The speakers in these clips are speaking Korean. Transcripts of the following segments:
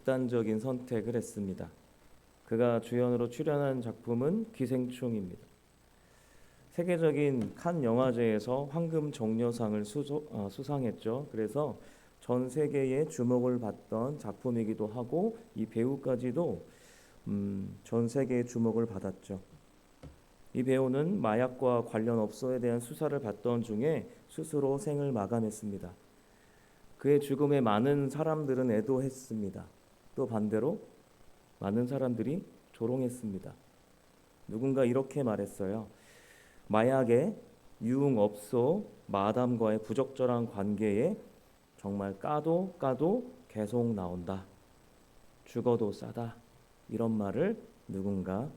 극단적인 선택을 했습니다. 그가 주연으로 출연한 작품은 기생충입니다. 세계적인 칸 영화제에서 황금 종려상을 수상했죠. 그래서 전 세계의 주목을 받던 작품이기도 하고 이 배우까지도 전 세계의 주목을 받았죠. 이 배우는 마약과 관련 업소에 대한 수사를 받던 중에 스스로 생을 마감했습니다. 그의 죽음에 많은 사람들은 애도했습니다. 또 반대로 많은 사람들이 조롱했습니다. 누군가 이렇게 말했어요. 마약의 유흥업소 마담과의 부적절한 관계에 정말 까도 계속 나온다. 죽어도 싸다. 이런 말을 누군가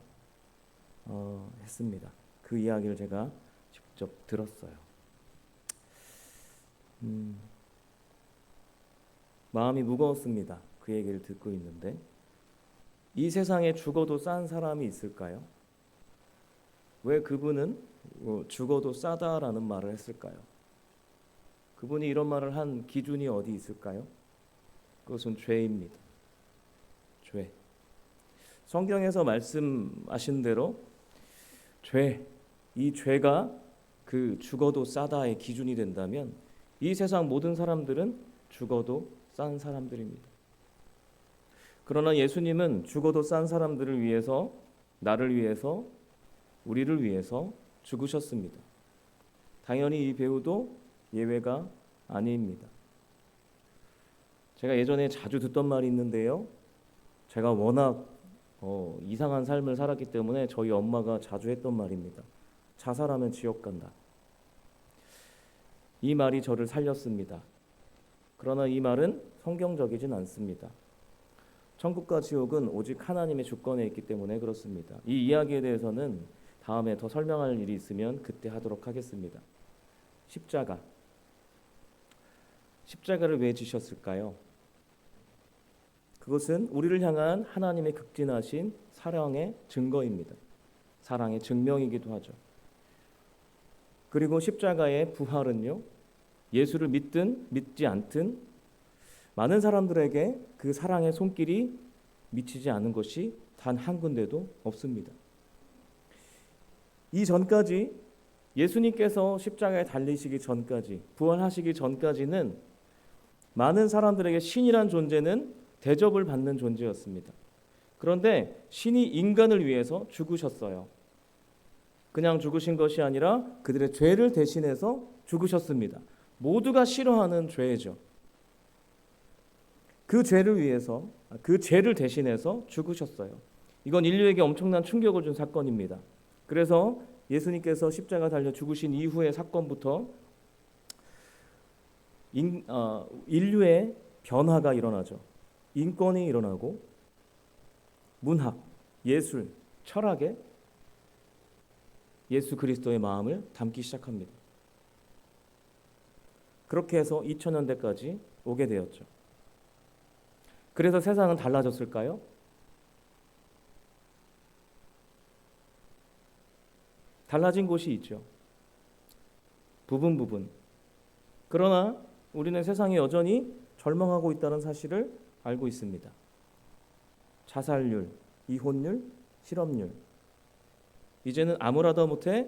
했습니다. 그 이야기를 제가 직접 들었어요. 마음이 무거웠습니다. 그 얘기를 듣고 있는데 이 세상에 죽어도 싼 사람이 있을까요? 왜 그분은 죽어도 싸다라는 말을 했을까요? 그분이 이런 말을 한 기준이 어디 있을까요? 그것은 죄입니다. 죄. 성경에서 말씀하신 대로 이 죄가 그 죽어도 싸다의 기준이 된다면 이 세상 모든 사람들은 죽어도 싼 사람들입니다. 그러나 예수님은 죽어도 싼 사람들을 위해서, 나를 위해서, 우리를 위해서 죽으셨습니다. 당연히 이 배우도 예외가 아닙니다. 제가 예전에 자주 듣던 말이 있는데요. 제가 워낙 이상한 삶을 살았기 때문에 저희 엄마가 자주 했던 말입니다. 자살하면 지옥 간다. 이 말이 저를 살렸습니다. 그러나 이 말은 성경적이진 않습니다. 천국과 지옥은 오직 하나님의 주권에 있기 때문에 그렇습니다. 이 이야기에 대해서는 다음에 더 설명할 일이 있으면 그때 하도록 하겠습니다. 십자가를 왜 지셨을까요? 그것은 우리를 향한 하나님의 극진하신 사랑의 증거입니다. 사랑의 증명이기도 하죠. 그리고 십자가의 부활은요, 예수를 믿든 믿지 않든 많은 사람들에게 그 사랑의 손길이 미치지 않은 것이 단 한 군데도 없습니다. 이전까지 예수님께서 십자가에 달리시기 전까지, 부활하시기 전까지는 많은 사람들에게 신이란 존재는 대접을 받는 존재였습니다. 그런데 신이 인간을 위해서 죽으셨어요. 그냥 죽으신 것이 아니라 그들의 죄를 대신해서 죽으셨습니다. 모두가 싫어하는 죄죠. 그 죄를 위해서, 그 죄를 대신해서 죽으셨어요. 이건 인류에게 엄청난 충격을 준 사건입니다. 그래서 예수님께서 십자가 달려 죽으신 이후의 사건부터 인류의 변화가 일어나죠. 인권이 일어나고 문학, 예술, 철학에 예수 그리스도의 마음을 담기 시작합니다. 그렇게 해서 2000년대까지 오게 되었죠. 그래서 세상은 달라졌을까요? 달라진 곳이 있죠. 부분. 그러나 우리는 세상에 여전히 절망하고 있다는 사실을 알고 있습니다. 자살률, 이혼율, 실업률. 이제는 아무라도 못해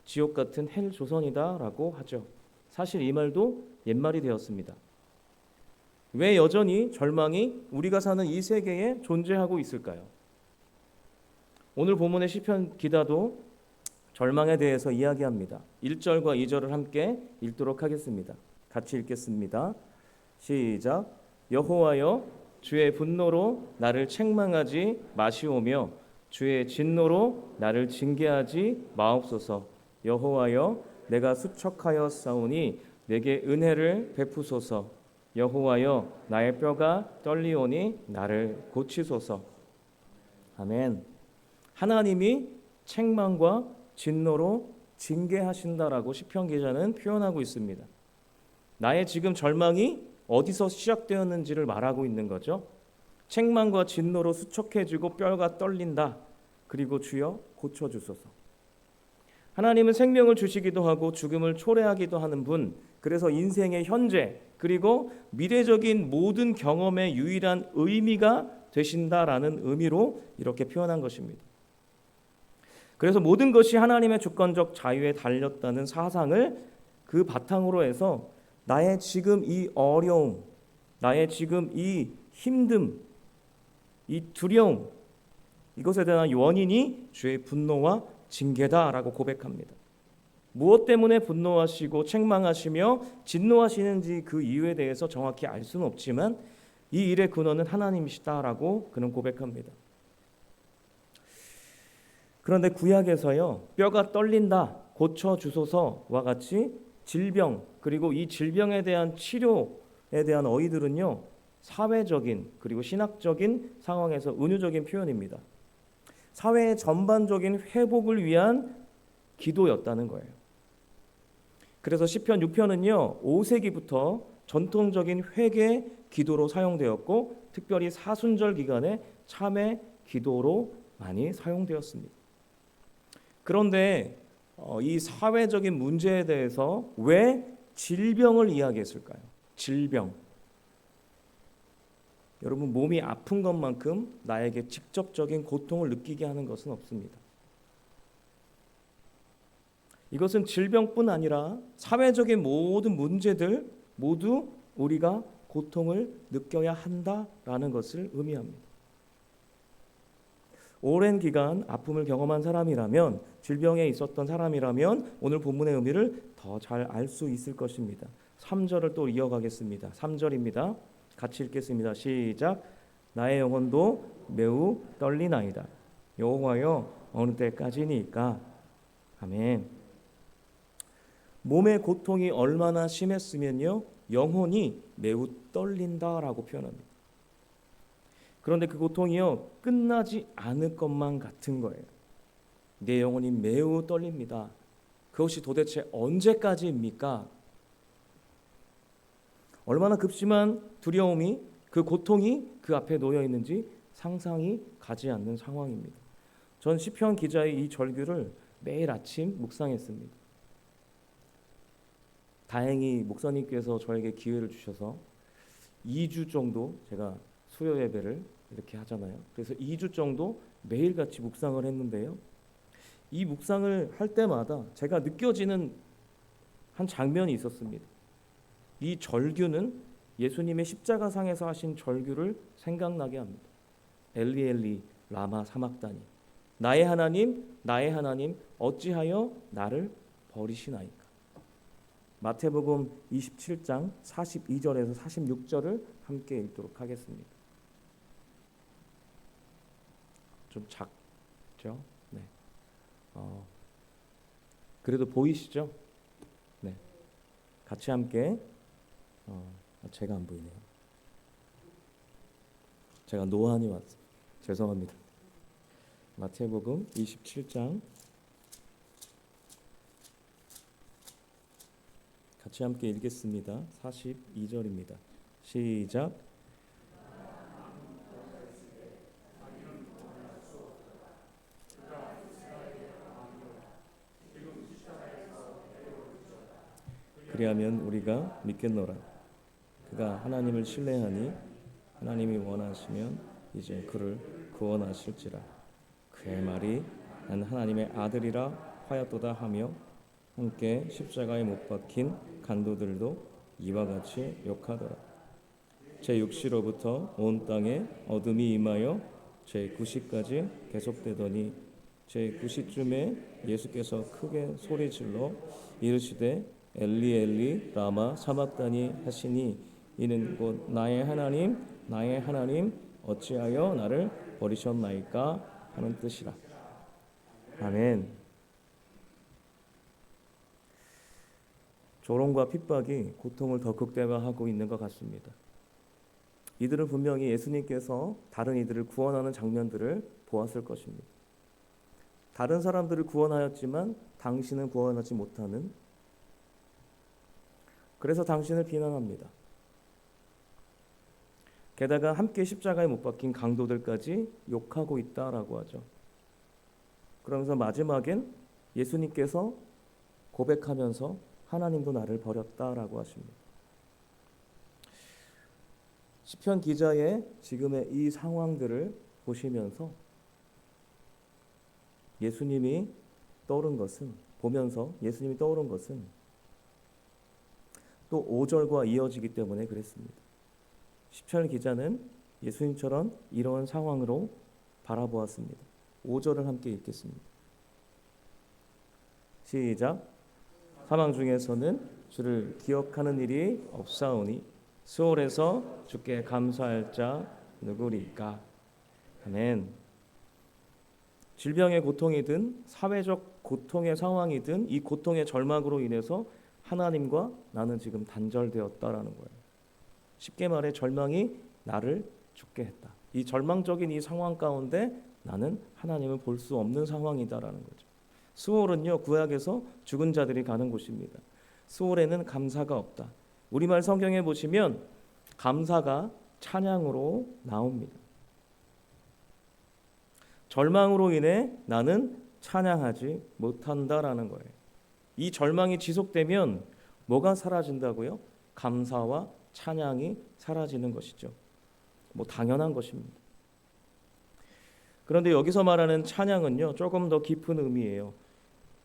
지옥 같은 헬 조선이다라고 하죠. 사실 이 말도 옛말이 되었습니다. 왜 여전히 절망이 우리가 사는 이 세계에 존재하고 있을까요? 오늘 본문의 시편 기자도 절망에 대해서 이야기합니다. 1절과 2절을 함께 읽도록 하겠습니다. 같이 읽겠습니다. 시작. 여호와여, 주의 분노로 나를 책망하지 마시오며 주의 진노로 나를 징계하지 마옵소서. 여호와여, 내가 수척하여 싸우니 내게 은혜를 베푸소서. 여호와여, 나의 뼈가 떨리오니 나를 고치소서. 아멘. 하나님이 책망과 진노로 징계하신다라고 시편 기자는 표현하고 있습니다. 나의 지금 절망이 어디서 시작되었는지를 말하고 있는 거죠. 책망과 진노로 수척해지고 뼈가 떨린다. 그리고 주여 고쳐주소서. 하나님은 생명을 주시기도 하고 죽음을 초래하기도 하는 분. 그래서 인생의 현재 그리고 미래적인 모든 경험의 유일한 의미가 되신다라는 의미로 이렇게 표현한 것입니다. 그래서 모든 것이 하나님의 주권적 자유에 달렸다는 사상을 그 바탕으로 해서 나의 지금 이 어려움, 나의 지금 이 힘듦, 이 두려움, 이것에 대한 원인이 주의 분노와 징계다라고 고백합니다. 무엇 때문에 분노하시고 책망하시며 진노하시는지 그 이유에 대해서 정확히 알 수는 없지만 이 일의 근원은 하나님이시다라고 그는 고백합니다. 그런데 구약에서요, 뼈가 떨린다, 고쳐주소서와 같이 질병, 그리고 이 질병에 대한 치료에 대한 어휘들은요, 사회적인 그리고 신학적인 상황에서 은유적인 표현입니다. 사회의 전반적인 회복을 위한 기도였다는 거예요. 그래서 시편 6편은요, 5세기부터 전통적인 회개 기도로 사용되었고 특별히 사순절 기간에 참회 기도로 많이 사용되었습니다. 그런데 이 사회적인 문제에 대해서 왜 질병을 이야기했을까요? 질병. 여러분, 몸이 아픈 것만큼 나에게 직접적인 고통을 느끼게 하는 것은 없습니다. 이것은 질병뿐 아니라 사회적인 모든 문제들 모두 우리가 고통을 느껴야 한다라는 것을 의미합니다. 오랜 기간 아픔을 경험한 사람이라면, 질병에 있었던 사람이라면 오늘 본문의 의미를 더 잘 알 수 있을 것입니다. 3절을 또 이어가겠습니다. 3절입니다. 같이 읽겠습니다. 시작. 나의 영혼도 매우 떨리나이다. 여호와여, 어느 때까지니까. 아멘. 몸의 고통이 얼마나 심했으면요, 영혼이 매우 떨린다라고 표현합니다. 그런데 그 고통이요, 끝나지 않을 것만 같은 거예요. 내 영혼이 매우 떨립니다. 그것이 도대체 언제까지입니까? 얼마나 급심한 두려움이, 그 고통이 그 앞에 놓여 있는지 상상이 가지 않는 상황입니다. 전 시편 기자의 이 절규를 매일 아침 묵상했습니다. 다행히 목사님께서 저에게 기회를 주셔서 2주 정도 제가 수요 예배를 이렇게 하잖아요. 그래서 2주 정도 매일같이 묵상을 했는데요. 이 묵상을 할 때마다 제가 느껴지는 한 장면이 있었습니다. 이 절규는 예수님의 십자가상에서 하신 절규를 생각나게 합니다. 엘리 엘리 라마 사막다니, 나의 하나님 어찌하여 나를 버리시나이까. 마태복음 27장 42절에서 46절을 함께 읽도록 하겠습니다. 좀 작죠? 네. 그래도 보이시죠? 네. 같이 함께. 제가 안 보이네요. 제가 노안이 왔어요. 죄송합니다. 마태복음 27장 같이 함께 읽겠습니다. 42절입니다. 시작. 그리하면 우리가 믿겠노라. 그가 하나님을 신뢰하니 하나님이 원하시면 이제 그를 구원하실지라. 그의 말이 난 하나님의 아들이라 하였도다 하며 함께 십자가에 못 박힌 간도들도 이와 같이 욕하더라. 제6시로부터 온 땅에 어둠이 임하여 제9시까지 계속되더니 제9시쯤에 예수께서 크게 소리질러 이르시되 엘리 엘리 라마 사막다니 하시니 이는 곧 나의 하나님 어찌하여 나를 버리셨나이까 하는 뜻이라. 아멘. 조롱과 핍박이 고통을 더 극대화하고 있는 것 같습니다. 이들은 분명히 예수님께서 다른 이들을 구원하는 장면들을 보았을 것입니다. 다른 사람들을 구원하였지만 당신은 구원하지 못하는, 그래서 당신을 비난합니다. 게다가 함께 십자가에 못 박힌 강도들까지 욕하고 있다라고 하죠. 그러면서 마지막엔 예수님께서 고백하면서 하나님도 나를 버렸다라고 하십니다. 시편 기자의 지금의 이 상황들을 보시면서 예수님이 떠오른 것은 보면서 예수님이 떠오른 것은 또 5절과 이어지기 때문에 그랬습니다. 시편 기자는 예수님처럼 이러한 상황으로 바라보았습니다. 5절을 함께 읽겠습니다. 시작. 사망 중에서는 주를 기억하는 일이 없사오니 수월에서 주께 감사할 자 누구리까. 아멘. 질병의 고통이든 사회적 고통의 상황이든 이 고통의 절망으로 인해서 하나님과 나는 지금 단절되었다라는 거예요. 쉽게 말해 절망이 나를 죽게 했다. 이 절망적인 이 상황 가운데 나는 하나님을 볼 수 없는 상황이다라는 거죠. 수월은요, 구약에서 죽은 자들이 가는 곳입니다. 수월에는 감사가 없다. 우리말 성경에 보시면 감사가 찬양으로 나옵니다. 절망으로 인해 나는 찬양하지 못한다라는 거예요. 이 절망이 지속되면 뭐가 사라진다고요? 감사와 찬양이 사라지는 것이죠. 당연한 것입니다. 그런데 여기서 말하는 찬양은요, 조금 더 깊은 의미예요.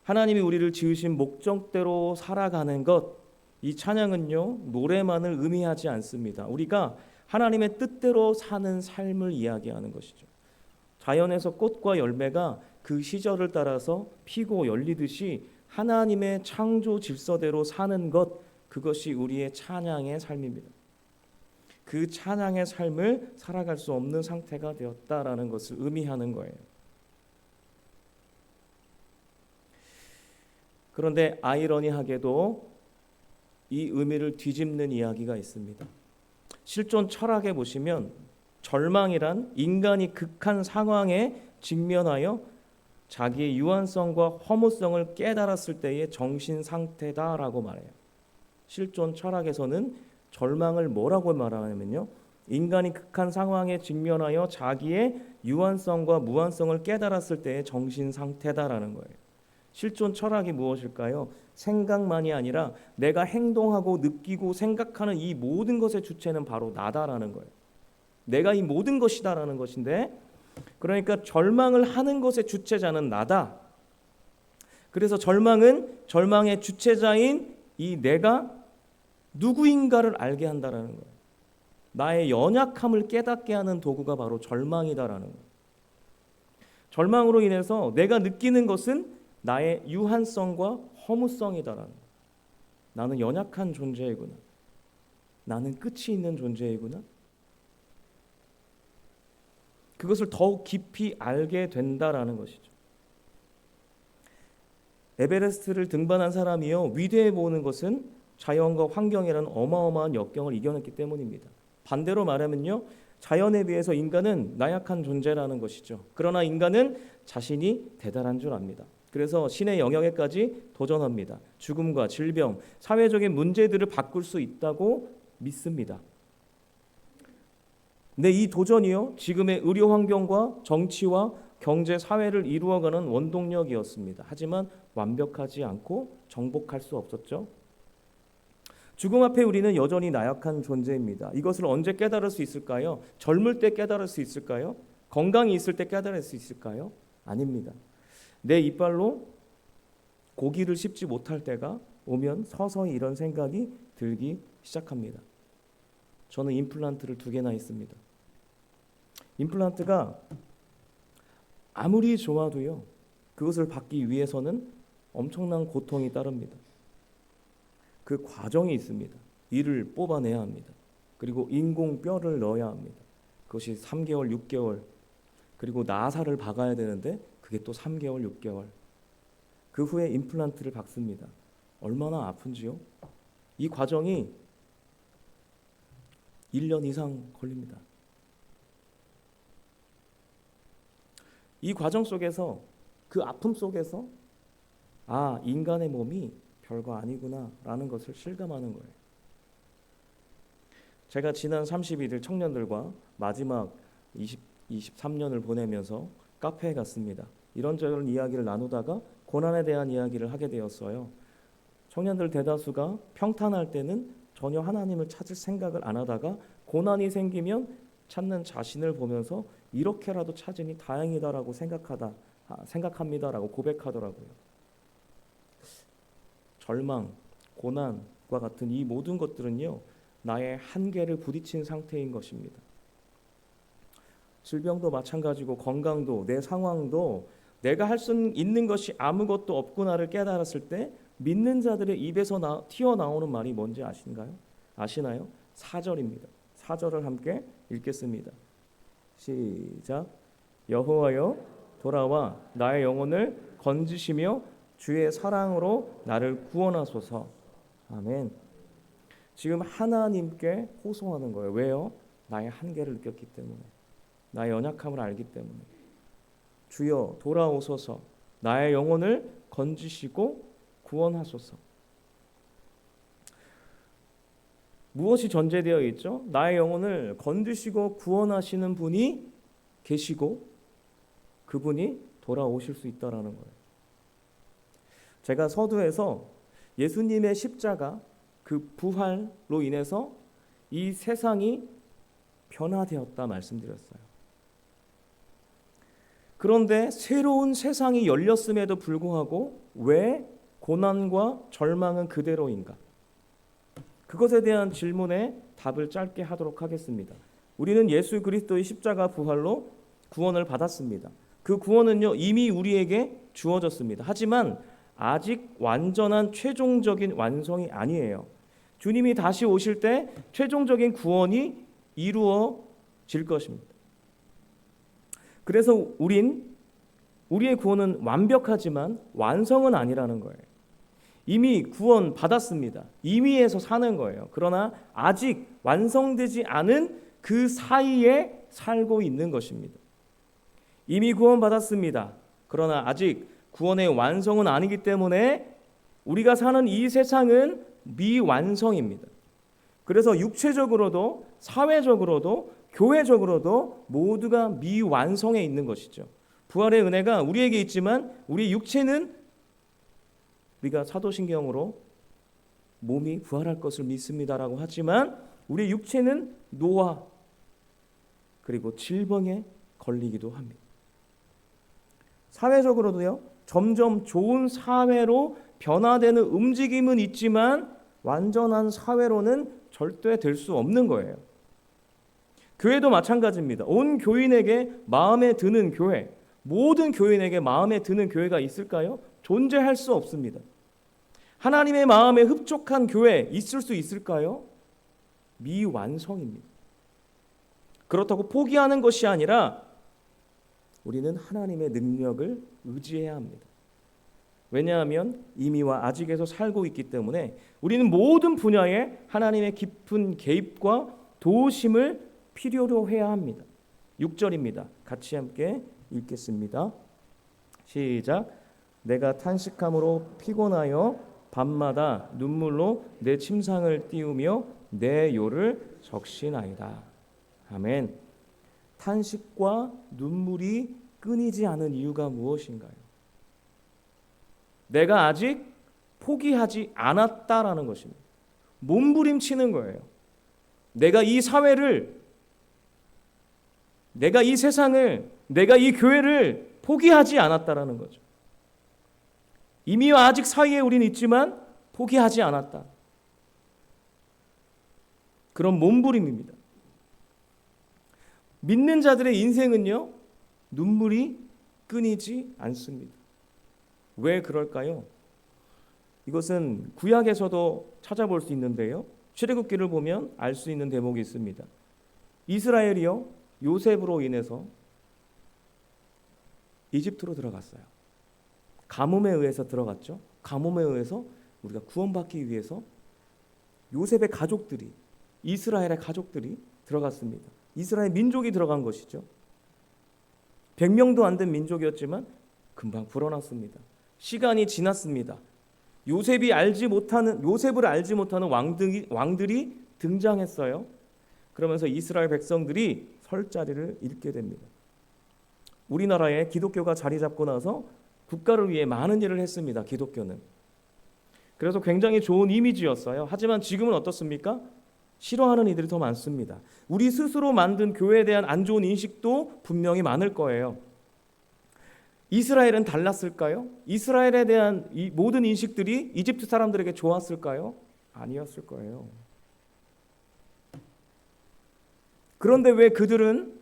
하나님이 우리를 지으신 목적대로 살아가는 것, 이 찬양은요, 노래만을 의미하지 않습니다. 우리가 하나님의 뜻대로 사는 삶을 이야기하는 것이죠. 자연에서 꽃과 열매가 그 시절을 따라서 피고 열리듯이 하나님의 창조 질서대로 사는 것, 그것이 우리의 찬양의 삶입니다. 그 찬양의 삶을 살아갈 수 없는 상태가 되었다라는 것을 의미하는 거예요. 그런데 아이러니하게도 이 의미를 뒤집는 이야기가 있습니다. 실존 철학에 보시면 절망이란 인간이 극한 상황에 직면하여 자기의 유한성과 허무성을 깨달았을 때의 정신 상태다라고 말해요. 실존 철학에서는 절망을 뭐라고 말하냐면요, 인간이 극한 상황에 직면하여 자기의 유한성과 무한성을 깨달았을 때의 정신 상태다라는 거예요. 실존 철학이 무엇일까요? 생각만이 아니라 내가 행동하고 느끼고 생각하는 이 모든 것의 주체는 바로 나다라는 거예요. 내가 이 모든 것이다라는 것인데, 그러니까 절망을 하는 것의 주체자는 나다. 그래서 절망은 절망의 주체자인 이 내가 누구인가를 알게 한다라는 거예요. 나의 연약함을 깨닫게 하는 도구가 바로 절망이다라는 거예요. 절망으로 인해서 내가 느끼는 것은 나의 유한성과 허무성이다라는 거예요. 나는 연약한 존재이구나. 나는 끝이 있는 존재이구나. 그것을 더욱 깊이 알게 된다라는 것이죠. 에베레스트를 등반한 사람이요, 위대해 보이는 것은 자연과 환경이라는 어마어마한 역경을 이겨냈기 때문입니다. 반대로 말하면요, 자연에 비해서 인간은 나약한 존재라는 것이죠. 그러나 인간은 자신이 대단한 줄 압니다. 그래서 신의 영역에까지 도전합니다. 죽음과 질병, 사회적인 문제들을 바꿀 수 있다고 믿습니다. 근데 이 도전이요, 지금의 의료 환경과 정치와 경제, 사회를 이루어가는 원동력이었습니다. 하지만 완벽하지 않고 정복할 수 없었죠. 죽음 앞에 우리는 여전히 나약한 존재입니다. 이것을 언제 깨달을 수 있을까요? 젊을 때 깨달을 수 있을까요? 건강이 있을 때 깨달을 수 있을까요? 아닙니다. 내 이빨로 고기를 씹지 못할 때가 오면 서서히 이런 생각이 들기 시작합니다. 저는 임플란트를 2개나 있습니다. 임플란트가 아무리 좋아도요, 그것을 받기 위해서는 엄청난 고통이 따릅니다. 그 과정이 있습니다. 이를 뽑아내야 합니다. 그리고 인공뼈를 넣어야 합니다. 그것이 3개월, 6개월, 그리고 나사를 박아야 되는데 그게 또 3개월, 6개월. 그 후에 임플란트를 박습니다. 얼마나 아픈지요? 이 과정이 1년 이상 걸립니다. 이 과정 속에서, 그 아픔 속에서 인간의 몸이 별거 아니구나 라는 것을 실감하는 거예요. 제가 지난 31일 청년들과 마지막 23년을 보내면서 카페에 갔습니다. 이런저런 이야기를 나누다가 고난에 대한 이야기를 하게 되었어요. 청년들 대다수가 평탄할 때는 전혀 하나님을 찾을 생각을 안 하다가 고난이 생기면 찾는 자신을 보면서 이렇게라도 찾으니 다행이다라고 생각합니다라고 고백하더라고요. 절망, 고난과 같은 이 모든 것들은요, 나의 한계를 부딪힌 상태인 것입니다. 질병도 마찬가지고 건강도 내 상황도 내가 할 수 있는 것이 아무것도 없구나를 깨달았을 때 믿는 자들의 입에서 튀어나오는 말이 뭔지 아시나요? 4절입니다. 4절을 함께 읽겠습니다. 시작. 여호와여 돌아와 나의 영혼을 건지시며 주의 사랑으로 나를 구원하소서. 아멘. 지금 하나님께 호소하는 거예요. 왜요? 나의 한계를 느꼈기 때문에, 나의 연약함을 알기 때문에. 주여 돌아오소서. 나의 영혼을 건지시고 구원하소서. 무엇이 전제되어 있죠? 나의 영혼을 건지시고 구원하시는 분이 계시고 그분이 돌아오실 수 있다라는 거예요. 제가 서두에서 예수님의 십자가 그 부활로 인해서 이 세상이 변화되었다 말씀드렸어요. 그런데 새로운 세상이 열렸음에도 불구하고 왜 고난과 절망은 그대로인가? 그것에 대한 질문에 답을 짧게 하도록 하겠습니다. 우리는 예수 그리스도의 십자가 부활로 구원을 받았습니다. 그 구원은요, 이미 우리에게 주어졌습니다. 하지만 아직 완전한 최종적인 완성이 아니에요. 주님이 다시 오실 때 최종적인 구원이 이루어질 것입니다. 그래서 우리의 구원은 완벽하지만 완성은 아니라는 거예요. 이미 구원 받았습니다. 임의에서 사는 거예요. 그러나 아직 완성되지 않은 그 사이에 살고 있는 것입니다. 이미 구원 받았습니다. 그러나 아직 구원의 완성은 아니기 때문에 우리가 사는 이 세상은 미완성입니다. 그래서 육체적으로도 사회적으로도 교회적으로도 모두가 미완성에 있는 것이죠. 부활의 은혜가 우리에게 있지만 우리 육체는 우리가 사도신경으로 몸이 부활할 것을 믿습니다라고 하지만 우리 육체는 노화 그리고 질병에 걸리기도 합니다. 사회적으로도요, 점점 좋은 사회로 변화되는 움직임은 있지만 완전한 사회로는 절대 될 수 없는 거예요. 교회도 마찬가지입니다. 온 교인에게 마음에 드는 교회, 모든 교인에게 마음에 드는 교회가 있을까요? 존재할 수 없습니다. 하나님의 마음에 흡족한 교회 있을 수 있을까요? 미완성입니다. 그렇다고 포기하는 것이 아니라 우리는 하나님의 능력을 의지해야 합니다. 왜냐하면 이미와 아직에서 살고 있기 때문에 우리는 모든 분야에 하나님의 깊은 개입과 도우심을 필요로 해야 합니다. 6절입니다. 같이 함께 읽겠습니다. 시작. 내가 탄식함으로 피곤하여 밤마다 눈물로 내 침상을 띄우며 내 요를 적시나이다. 아멘. 탄식과 눈물이 끊이지 않은 이유가 무엇인가요? 내가 아직 포기하지 않았다라는 것입니다. 몸부림치는 거예요. 내가 이 사회를, 내가 이 세상을, 내가 이 교회를 포기하지 않았다라는 거죠. 이미와 아직 사이에 우리는 있지만 포기하지 않았다. 그런 몸부림입니다. 믿는 자들의 인생은요, 눈물이 끊이지 않습니다. 왜 그럴까요? 이것은 구약에서도 찾아볼 수 있는데요. 출애굽기를 보면 알 수 있는 대목이 있습니다. 이스라엘이요, 요셉으로 인해서 이집트로 들어갔어요. 가뭄에 의해서 들어갔죠. 가뭄에 의해서 우리가 구원받기 위해서 요셉의 가족들이, 이스라엘의 가족들이 들어갔습니다. 이스라엘 민족이 들어간 것이죠. 100명도 안 된 민족이었지만 금방 불어났습니다. 시간이 지났습니다. 요셉을 알지 못하는 왕들이 등장했어요. 그러면서 이스라엘 백성들이 설 자리를 잃게 됩니다. 우리나라에 기독교가 자리 잡고 나서 국가를 위해 많은 일을 했습니다. 기독교는. 그래서 굉장히 좋은 이미지였어요. 하지만 지금은 어떻습니까? 싫어하는 이들이 더 많습니다. 우리 스스로 만든 교회에 대한 안 좋은 인식도 분명히 많을 거예요. 이스라엘은 달랐을까요? 이스라엘에 대한 이 모든 인식들이 이집트 사람들에게 좋았을까요? 아니었을 거예요. 그런데 왜 그들은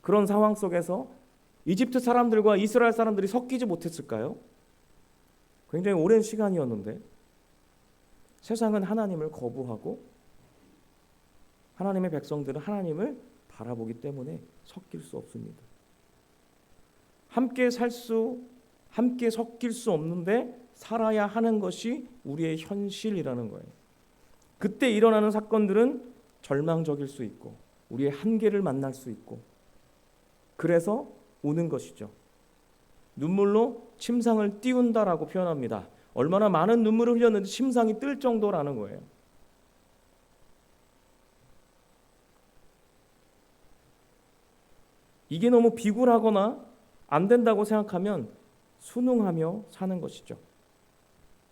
그런 상황 속에서 이집트 사람들과 이스라엘 사람들이 섞이지 못했을까요? 굉장히 오랜 시간이었는데 세상은 하나님을 거부하고 하나님의 백성들은 하나님을 바라보기 때문에 섞일 수 없습니다. 함께 섞일 수 없는데 살아야 하는 것이 우리의 현실이라는 거예요. 그때 일어나는 사건들은 절망적일 수 있고 우리의 한계를 만날 수 있고 그래서 우는 것이죠. 눈물로 침상을 띄운다라고 표현합니다. 얼마나 많은 눈물을 흘렸는지 침상이 뜰 정도라는 거예요. 이게 너무 비굴하거나 안 된다고 생각하면 순응하며 사는 것이죠.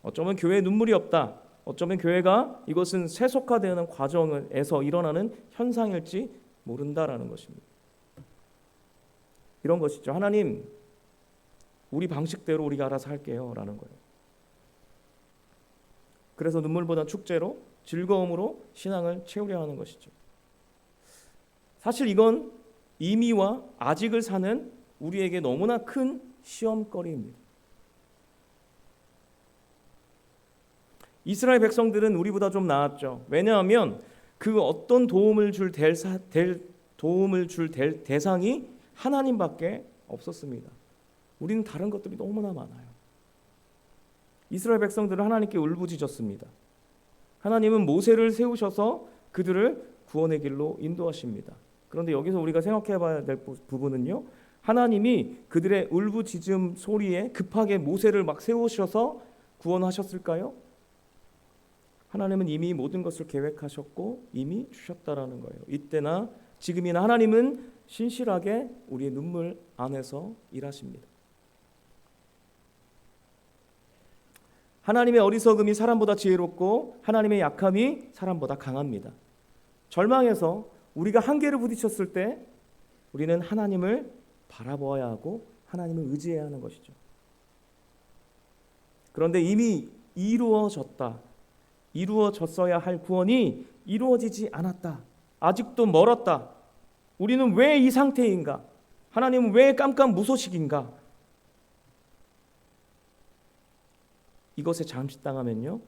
어쩌면 교회에 눈물이 없다. 어쩌면 교회가 이것은 세속화되는 과정에서 일어나는 현상일지 모른다라는 것입니다. 이런 것이죠. 하나님, 우리 방식대로 우리가 알아서 할게요 라는 거예요. 그래서 눈물보다 축제로 즐거움으로 신앙을 채우려 하는 것이죠. 사실 이건 이미와 아직을 사는 우리에게 너무나 큰 시험거리입니다. 이스라엘 백성들은 우리보다 좀 나았죠. 왜냐하면 그 어떤 도움을 줄 대상이 하나님밖에 없었습니다. 우리는 다른 것들이 너무나 많아요. 이스라엘 백성들은 하나님께 울부짖었습니다. 하나님은 모세를 세우셔서 그들을 구원의 길로 인도하십니다. 그런데 여기서 우리가 생각해 봐야 될 부분은요. 하나님이 그들의 울부짖음 소리에 급하게 모세를 막 세우셔서 구원하셨을까요? 하나님은 이미 모든 것을 계획하셨고 이미 주셨다라는 거예요. 이때나 지금이나 하나님은 신실하게 우리의 눈물 안에서 일하십니다. 하나님의 어리석음이 사람보다 지혜롭고 하나님의 약함이 사람보다 강합니다. 절망해서 우리가 한계를 부딪혔을 때 우리는 하나님을 바라보아야 하고 하나님을 의지해야 하는 것이죠. 그런데 이미 이루어졌어야 할 구원이 이루어지지 않았다. 아직도 멀었다. 우리는 왜 이 상태인가? 하나님은 왜 깜깜무소식인가? 이것에 잠식당하면요,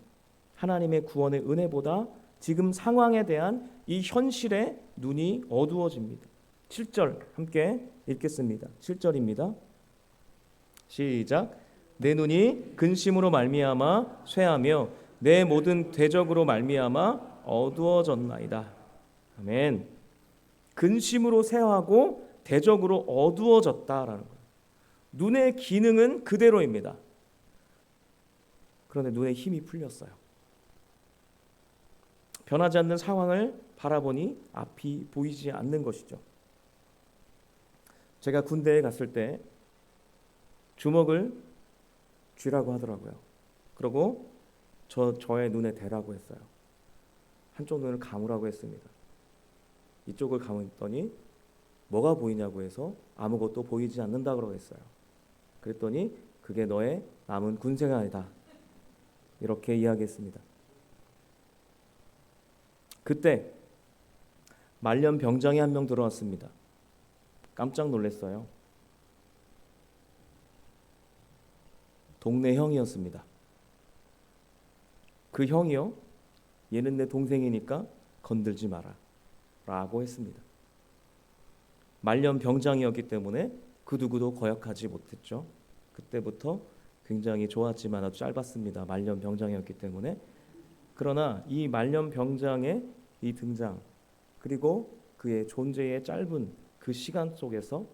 하나님의 구원의 은혜보다 지금 상황에 대한 이 현실의 눈이 어두워집니다. 7절 함께 읽겠습니다. 7절입니다. 시작. 내 눈이 근심으로 말미암아 쇠하며 내 모든 대적으로 말미암아 어두워졌나이다. 아멘. 근심으로 쇠하고 대적으로 어두워졌다라는 거예요. 눈의 기능은 그대로입니다. 그런데 눈의 힘이 풀렸어요. 변하지 않는 상황을 바라보니 앞이 보이지 않는 것이죠. 제가 군대에 갔을 때 주먹을 쥐라고 하더라고요. 그리고 저의 눈에 대라고 했어요. 한쪽 눈을 감으라고 했습니다. 이쪽을 감았더니 뭐가 보이냐고 해서 아무것도 보이지 않는다고 했어요. 그랬더니 그게 너의 남은 군생활이다. 이렇게 이야기했습니다. 그때 말년 병장이 한 명 들어왔습니다. 깜짝 놀랐어요. 동네 형이었습니다. 그 형이요, 얘는 내 동생이니까 건들지 마라 라고 했습니다. 말년 병장이었기 때문에 그 누구도 거역하지 못했죠. 그때부터 굉장히 좋았지만 아주 짧았습니다. 말년 병장이었기 때문에. 그러나 이 말년 병장의 이 등장 그리고 그의 존재의 짧은 그 시간 속에서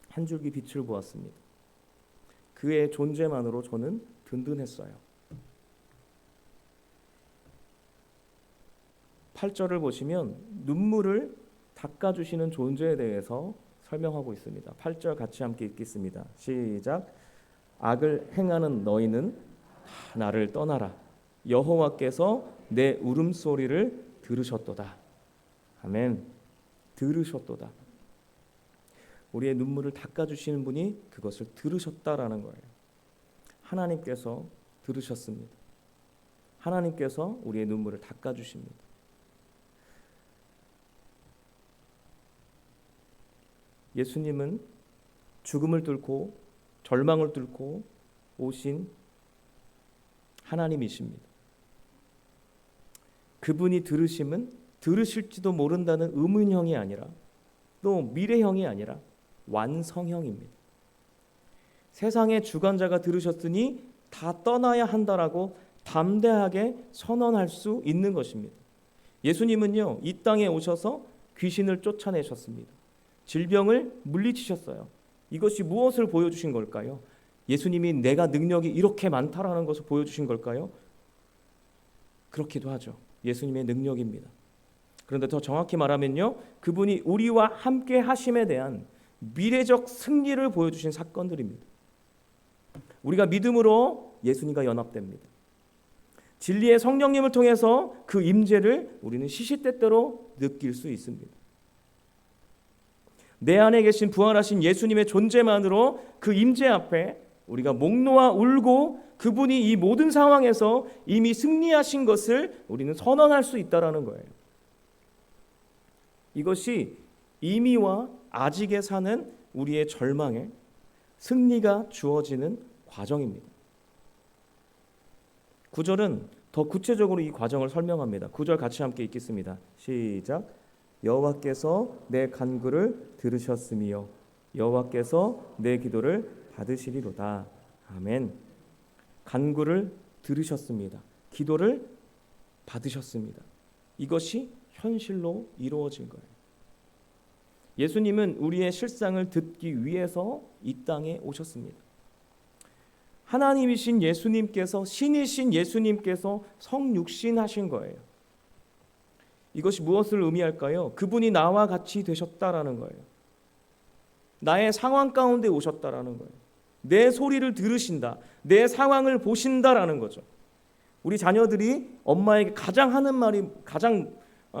한 줄기 빛을 보았습니다. 그의 존재만으로 저는 든든했어요. 8절을 보시면 눈물을 닦아주시는 존재에 대해서 설명하고 있습니다. 8절 같이 함께 읽겠습니다. 시작. 악을 행하는 너희는 나를 떠나라. 여호와께서 내 울음소리를 들으셨도다. 아멘. 들으셨도다. 우리의 눈물을 닦아주시는 분이 그것을 들으셨다라는 거예요. 하나님께서 들으셨습니다. 하나님께서 우리의 눈물을 닦아주십니다. 예수님은 죽음을 뚫고 절망을 뚫고 오신 하나님이십니다. 그분이 들으심은 들으실지도 모른다는 의문형이 아니라 또 미래형이 아니라 완성형입니다. 세상의 주관자가 들으셨으니 다 떠나야 한다라고 담대하게 선언할 수 있는 것입니다. 예수님은요, 이 땅에 오셔서 귀신을 쫓아내셨습니다. 질병을 물리치셨어요. 이것이 무엇을 보여주신 걸까요? 예수님이 내가 능력이 이렇게 많다라는 것을 보여주신 걸까요? 그렇기도 하죠. 예수님의 능력입니다. 그런데 더 정확히 말하면요, 그분이 우리와 함께 하심에 대한 미래적 승리를 보여주신 사건들입니다. 우리가 믿음으로 예수님과 연합됩니다. 진리의 성령님을 통해서 그 임재를 우리는 시시때때로 느낄 수 있습니다. 내 안에 계신 부활하신 예수님의 존재만으로 그 임재 앞에 우리가 목 놓아 울고 그분이 이 모든 상황에서 이미 승리하신 것을 우리는 선언할 수 있다라는 거예요. 이것이 이미와 아직에 사는 우리의 절망에 승리가 주어지는 과정입니다. 9절은 더 구체적으로 이 과정을 설명합니다. 9절 같이 함께 읽겠습니다. 시작. 여호와께서 내 간구를 들으셨으며 여호와께서 내 기도를 받으시리로다. 아멘. 간구를 들으셨습니다. 기도를 받으셨습니다. 이것이 현실로 이루어진 거예요. 예수님은 우리의 실상을 듣기 위해서 이 땅에 오셨습니다. 하나님이신 예수님께서, 신이신 예수님께서 성육신하신 거예요. 이것이 무엇을 의미할까요? 그분이 나와 같이 되셨다라는 거예요. 나의 상황 가운데 오셨다라는 거예요. 내 소리를 들으신다. 내 상황을 보신다라는 거죠. 우리 자녀들이 엄마에게 가장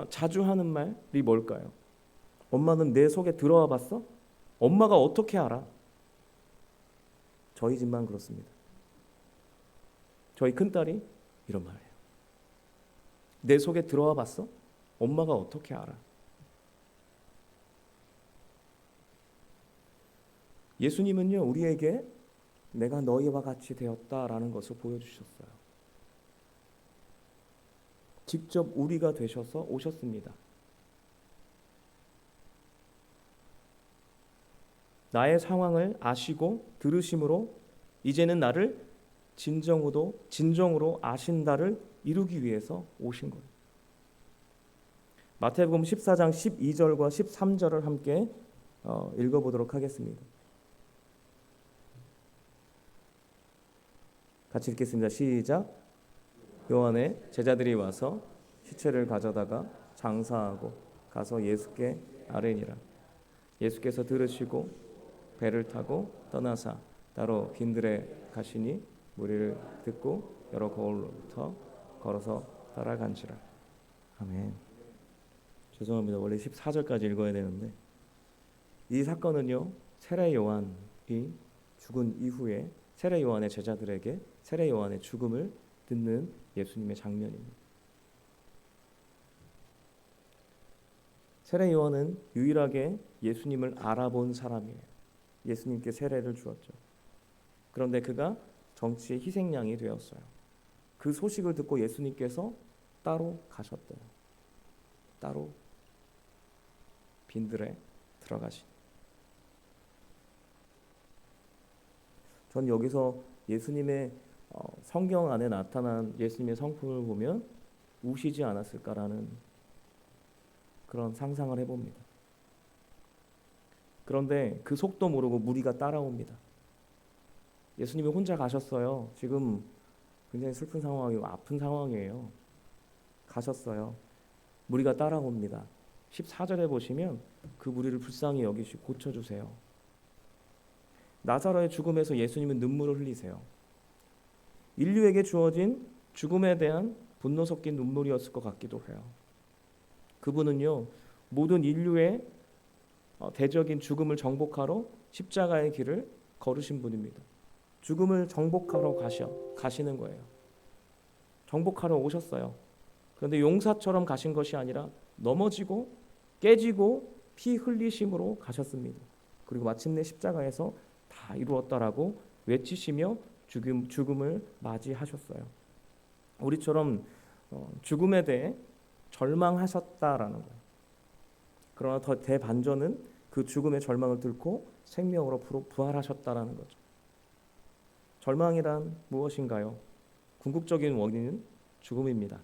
자주 하는 말이 뭘까요? 엄마는 내 속에 들어와 봤어? 엄마가 어떻게 알아? 저희 집만 그렇습니다. 저희 큰딸이 이런 말이에요. 내 속에 들어와 봤어? 엄마가 어떻게 알아? 예수님은요, 우리에게 내가 너희와 같이 되었다라는 것을 보여주셨어요. 직접 우리가 되셔서 오셨습니다. 나의 상황을 아시고 들으심으로 이제는 나를 진정으로 아신다를 이루기 위해서 오신 거예요. 마태복음 14장 12절과 13절을 함께 읽어보도록 하겠습니다. 같이 읽겠습니다. 시작. 요한의 제자들이 와서 시체를 가져다가 장사하고 가서 예수께 아뢰니라. 예수께서 들으시고 배를 타고 떠나사 따로 빈들에 가시니 무리를 듣고 여러 거울로부터 걸어서 따라간지라. 아멘. 죄송합니다. 원래 14절까지 읽어야 되는데 이 사건은요, 세례 요한이 죽은 이후에 세례 요한의 제자들에게 세례 요한의 죽음을 듣는 예수님의 장면입니다. 세례 요한은 유일하게 예수님을 알아본 사람이에요. 예수님께 세례를 주었죠. 그런데 그가 정치의 희생양이 되었어요. 그 소식을 듣고 예수님께서 따로 가셨대요. 따로 빈들에 들어가신. 전 여기서 예수님의 성경 안에 나타난 예수님의 성품을 보면 우시지 않았을까라는 그런 상상을 해봅니다. 그런데 그 속도 모르고 무리가 따라옵니다. 예수님이 혼자 가셨어요. 지금 굉장히 슬픈 상황이고 아픈 상황이에요. 가셨어요. 무리가 따라옵니다. 14절에 보시면 그 무리를 불쌍히 여기시고 고쳐주세요. 나사로의 죽음에서 예수님은 눈물을 흘리세요. 인류에게 주어진 죽음에 대한 분노 섞인 눈물이었을 것 같기도 해요. 그분은요, 모든 인류의 대적인 죽음을 정복하러 십자가의 길을 걸으신 분입니다. 죽음을 정복하러 가시는 거예요. 정복하러 오셨어요. 그런데 용사처럼 가신 것이 아니라 넘어지고 깨지고 피 흘리심으로 가셨습니다. 그리고 마침내 십자가에서 다 이루었다라고 외치시며 죽음을 맞이하셨어요. 우리처럼 죽음에 대해 절망하셨다라는 거예요. 그러나 더 대반전은 그 죽음의 절망을 뚫고 생명으로 부활하셨다라는 거죠. 절망이란 무엇인가요? 궁극적인 원인은 죽음입니다.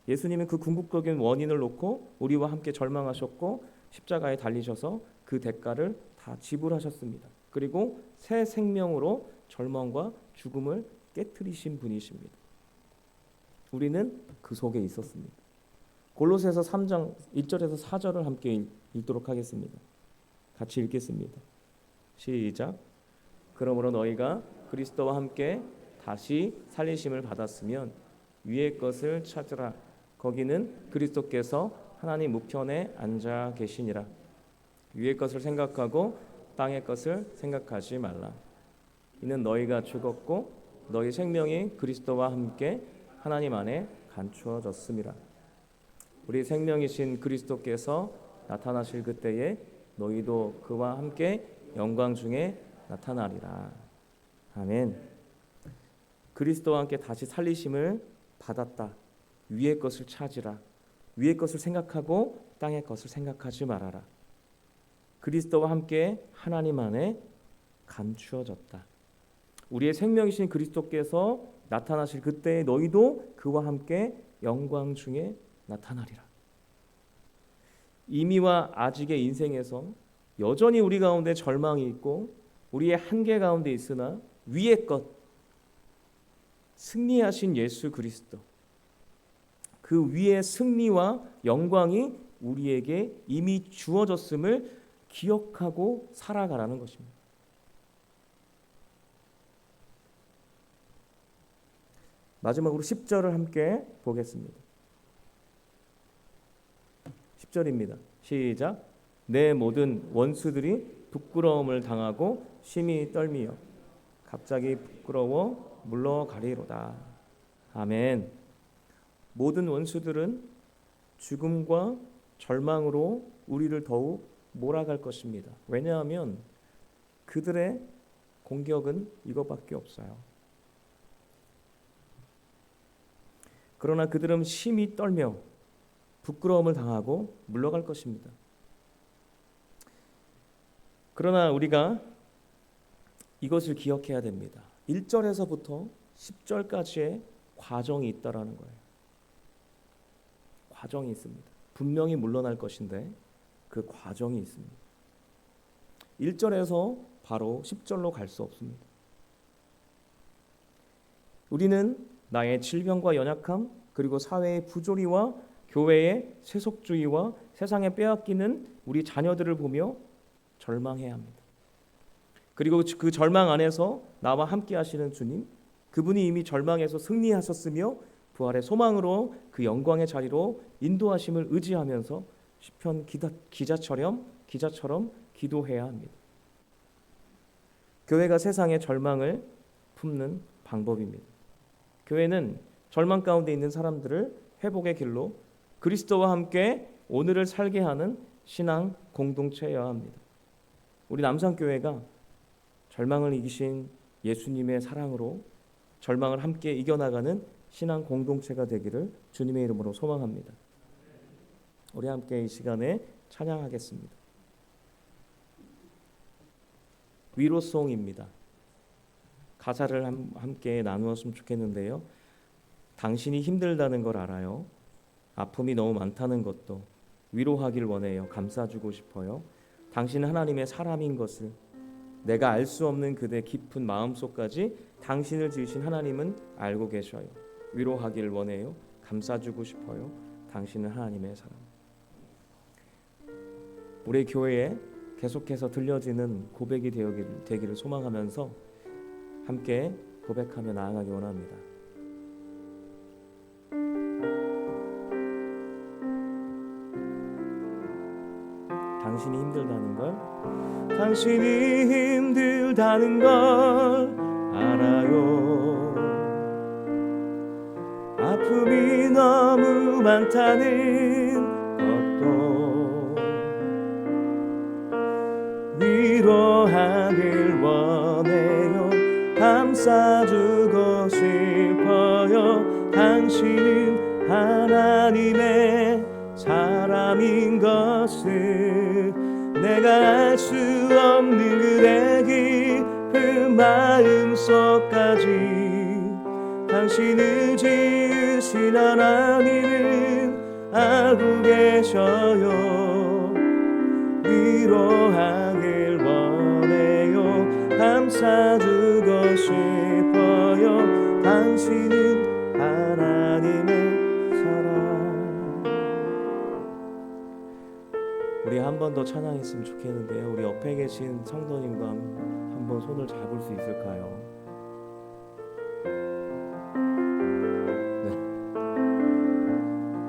예수님은 그 궁극적인 원인을 놓고 우리와 함께 절망하셨고 십자가에 달리셔서 그 대가를 다 지불하셨습니다. 그리고 새 생명으로 절망과 죽음을 깨트리신 분이십니다. 우리는 그 속에 있었습니다. 골로새서 3장 1절에서 4절을 함께 읽도록 하겠습니다. 같이 읽겠습니다. 시작. 그러므로 너희가 그리스도와 함께 다시 살리심을 받았으면 위의 것을 찾으라. 거기는 그리스도께서 하나님 우편에 앉아 계시니라. 위의 것을 생각하고 땅의 것을 생각하지 말라. 이는 너희가 죽었고 너희 생명이 그리스도와 함께 하나님 안에 감추어졌음이라. 우리 생명이신 그리스도께서 나타나실 그때에 너희도 그와 함께 영광 중에 나타나리라. 아멘. 그리스도와 함께 다시 살리심을 받았다. 위의 것을 찾으라. 위의 것을 생각하고 땅의 것을 생각하지 말아라. 그리스도와 함께 하나님 안에 감추어졌다. 우리의 생명이신 그리스도께서 나타나실 그때에 너희도 그와 함께 영광 중에 나타나리라. 이미와 아직의 인생에서 여전히 우리 가운데 절망이 있고 우리의 한계 가운데 있으나 위의 것, 승리하신 예수 그리스도, 그 위의 승리와 영광이 우리에게 이미 주어졌음을 기억하고 살아가라는 것입니다. 마지막으로 10절을 함께 보겠습니다. 10절입니다. 시작. 내 모든 원수들이 부끄러움을 당하고 심히 떨미어 갑자기 부끄러워 물러가리로다. 아멘. 모든 원수들은 죽음과 절망으로 우리를 더욱 몰아갈 것입니다. 왜냐하면 그들의 공격은 이것밖에 없어요. 그러나 그들은 심히 떨며 부끄러움을 당하고 물러갈 것입니다. 그러나 우리가 이것을 기억해야 됩니다. 1절에서부터 10절까지의 과정이 있다라는 거예요. 과정이 있습니다. 분명히 물러날 것인데 그 과정이 있습니다. 1절에서 바로 10절로 갈 수 없습니다. 우리는 나의 질병과 연약함, 그리고 사회의 부조리와 교회의 세속주의와 세상에 빼앗기는 우리 자녀들을 보며 절망해야 합니다. 그리고 그 절망 안에서 나와 함께 하시는 주님, 그분이 이미 절망에서 승리하셨으며 부활의 소망으로 그 영광의 자리로 인도하심을 의지하면서 시편 기자처럼 기도해야 합니다. 교회가 세상의 절망을 품는 방법입니다. 교회는 절망 가운데 있는 사람들을 회복의 길로 그리스도와 함께 오늘을 살게 하는 신앙 공동체여야 합니다. 우리 남산교회가 절망을 이기신 예수님의 사랑으로 절망을 함께 이겨나가는 신앙 공동체가 되기를 주님의 이름으로 소망합니다. 우리 함께 이 시간에 찬양하겠습니다. 위로송입니다. 가사를 함께 나누었으면 좋겠는데요. 당신이 힘들다는 걸 알아요. 아픔이 너무 많다는 것도 위로하길 원해요. 감싸주고 싶어요. 당신은 하나님의 사람인 것을 내가 알 수 없는 그대 깊은 마음속까지 당신을 지으신 하나님은 알고 계셔요. 위로하길 원해요. 감싸주고 싶어요. 당신은 하나님의 사람. 우리 교회에 계속해서 들려지는 고백이 되기를 소망하면서 함께 고백하며 나아가기 원합니다. 당신이 힘들다는 걸 알아요. 아픔이 너무 많다는 것도 위로하길 원해요. 감싸주고 싶어요. 당신은 하나님의 사람인 것을 내가 알 수 없는 그대 깊은 마음속까지 당신을 지으신 하나님은 알고 계셔요. 위로하길 원해요. 감싸주고 싶어요. 당신은 하나님의 사랑. 우리 한 번 더 찬양했으면 좋겠는데요. 우리 옆에 계신 성도님과 한번 손을 잡을 수 있을까요? 네.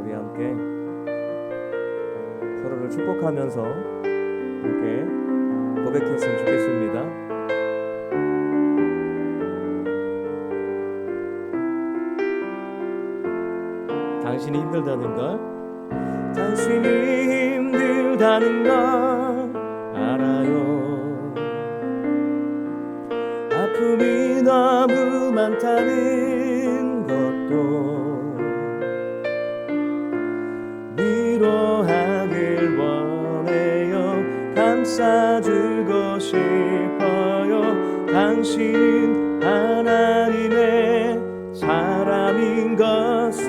우리 함께 서로를 축복하면서 함께 고백했으면 좋겠습니다. 당신이 힘들다는 걸, 당신이 힘들다는 걸 알아요. 아픔이 너무 많다는 것도 위로하길 원해요. 감싸주고 싶어요. 당신 하나님의 사람인 것을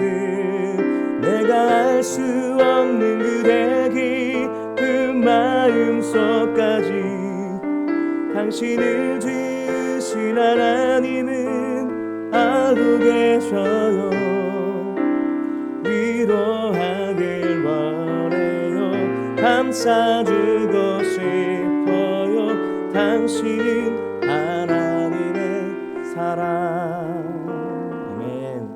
내가 알 수 없는 그대 깊은 마음속까지 당신을 지으신 하나님은 알고 계셔요. 위로하길 원해요. 감싸주고 싶어요. 당신은 하나님의 사랑. 아멘.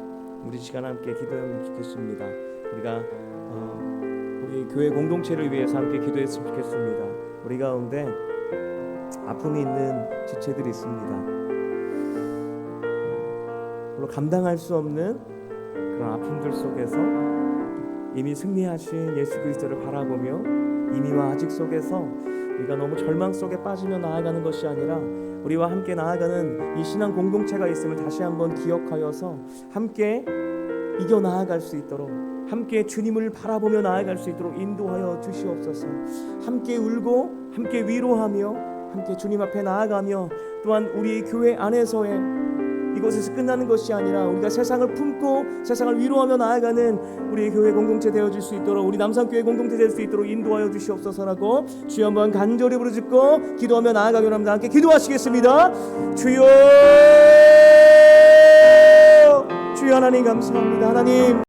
우리 시간 함께 기도하면 좋겠습니다. 우리가 우리 교회 공동체를 위해서 함께 기도했으면 좋겠습니다. 우리 가운데 아픔이 있는 지체들이 있습니다. 물론 감당할 수 없는 그런 아픔들 속에서 이미 승리하신 예수 그리스도를 바라보며 이미와 아직 속에서 우리가 너무 절망 속에 빠지며 나아가는 것이 아니라 우리와 함께 나아가는 이 신앙 공동체가 있음을 다시 한번 기억하여서 함께 이겨 나아갈 수 있도록, 함께 주님을 바라보며 나아갈 수 있도록 인도하여 주시옵소서. 함께 울고 함께 위로하며 함께 주님 앞에 나아가며, 또한 우리 교회 안에서의 이곳에서 끝나는 것이 아니라 우리가 세상을 품고 세상을 위로하며 나아가는 우리 교회 공동체 되어질 수 있도록, 우리 남산교회 공동체 될 수 있도록 인도하여 주시옵소서라고 주여 한번 간절히 부르짖고 기도하며 나아가기로 합니다. 함께 기도하시겠습니다. 주여, 주여 하나님 감사합니다. 하나님